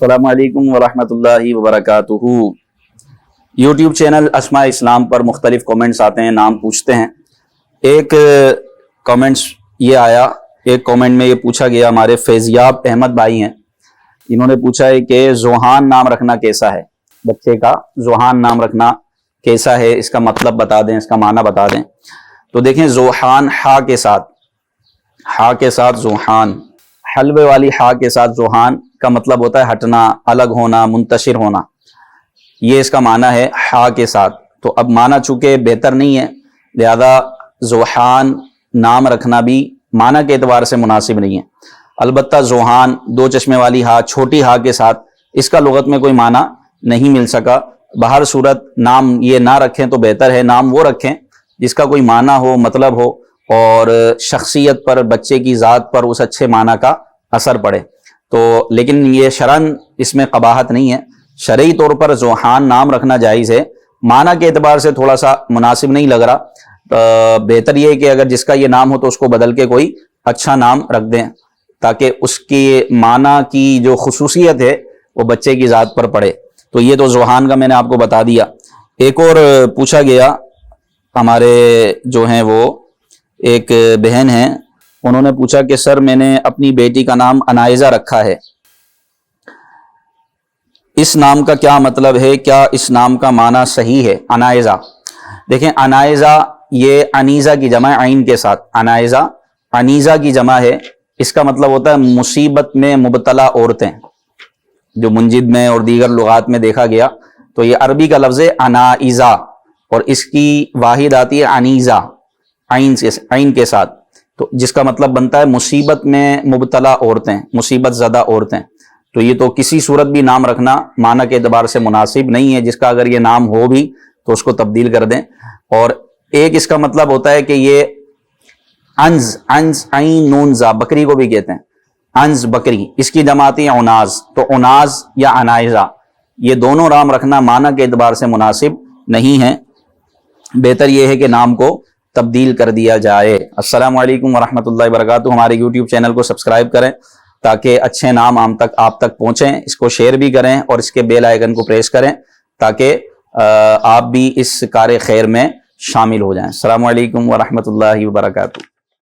السلام علیکم ورحمۃ اللہ وبرکاتہ۔ یوٹیوب چینل اسماء اسلام پر مختلف کومنٹس آتے ہیں، نام پوچھتے ہیں۔ ایک کومنٹس یہ آیا، ایک کومنٹ میں یہ پوچھا گیا، ہمارے فیضیاب احمد بھائی ہیں، انہوں نے پوچھا ہے کہ زوحان نام رکھنا کیسا ہے؟ بچے کا زوحان نام رکھنا کیسا ہے، اس کا مطلب بتا دیں، اس کا معنی بتا دیں۔ تو دیکھیں، زوحان ہا کے ساتھ زوحان، حلوے والی ہا کے ساتھ زوحان کا مطلب ہوتا ہے ہٹنا، الگ ہونا، منتشر ہونا، یہ اس کا معنی ہے ہا کے ساتھ۔ تو اب معنی چونکہ بہتر نہیں ہے، لہذا زوحان نام رکھنا بھی معنی کے اعتبار سے مناسب نہیں ہے۔ البتہ زوحان دو چشمے والی ہا، چھوٹی ہا کے ساتھ، اس کا لغت میں کوئی معنی نہیں مل سکا۔ بہر صورت نام یہ نہ رکھیں تو بہتر ہے، نام وہ رکھیں جس کا کوئی معنی ہو، مطلب ہو، اور شخصیت پر، بچے کی ذات پر اس اچھے معنی کا اثر پڑے۔ تو لیکن یہ شرعاً اس میں قباحت نہیں ہے، شرعی طور پر زوحان نام رکھنا جائز ہے، معنی کے اعتبار سے تھوڑا سا مناسب نہیں لگ رہا۔ بہتر یہ ہے کہ اگر جس کا یہ نام ہو تو اس کو بدل کے کوئی اچھا نام رکھ دیں، تاکہ اس کی معنی کی جو خصوصیت ہے وہ بچے کی ذات پر پڑے۔ تو یہ تو زوحان کا میں نے آپ کو بتا دیا۔ ایک اور پوچھا گیا، ہمارے جو ہیں وہ ایک بہن ہیں، انہوں نے پوچھا کہ سر میں نے اپنی بیٹی کا نام انائزہ رکھا ہے، اس نام کا کیا مطلب ہے؟ کیا اس نام کا معنی صحیح ہے؟ انائزہ، دیکھیں انائزہ یہ انیزہ کی جمع ہے، عین کے ساتھ، انائزہ انیزہ کی جمع ہے، اس کا مطلب ہوتا ہے مصیبت میں مبتلا عورتیں، جو منجد میں اور دیگر لغات میں دیکھا گیا۔ تو یہ عربی کا لفظ ہے انائزہ، اور اس کی واحد آتی ہے انیزہ، عین کے ساتھ، تو جس کا مطلب بنتا ہے مصیبت میں مبتلا عورتیں، مصیبت زدہ عورتیں۔ تو یہ تو کسی صورت بھی نام رکھنا معنی کے اعتبار سے مناسب نہیں ہے، جس کا اگر یہ نام ہو بھی تو اس کو تبدیل کر دیں۔ اور ایک اس کا مطلب ہوتا ہے کہ یہ انز عین نون زا، بکری کو بھی کہتے ہیں انز، بکری، اس کی جمع آتی ہے عناز، تو عناز یا انائزہ، یہ دونوں نام رکھنا معنی کے اعتبار سے مناسب نہیں ہے، بہتر یہ ہے کہ نام کو تبدیل کر دیا جائے۔ السلام علیکم ورحمۃ اللہ وبرکاتہ۔ ہمارے یوٹیوب چینل کو سبسکرائب کریں تاکہ اچھے نام آپ تک پہنچیں، اس کو شیئر بھی کریں اور اس کے بیل آئیکن کو پریس کریں تاکہ آپ بھی اس کار خیر میں شامل ہو جائیں۔ السلام علیکم ورحمۃ اللہ وبرکاتہ۔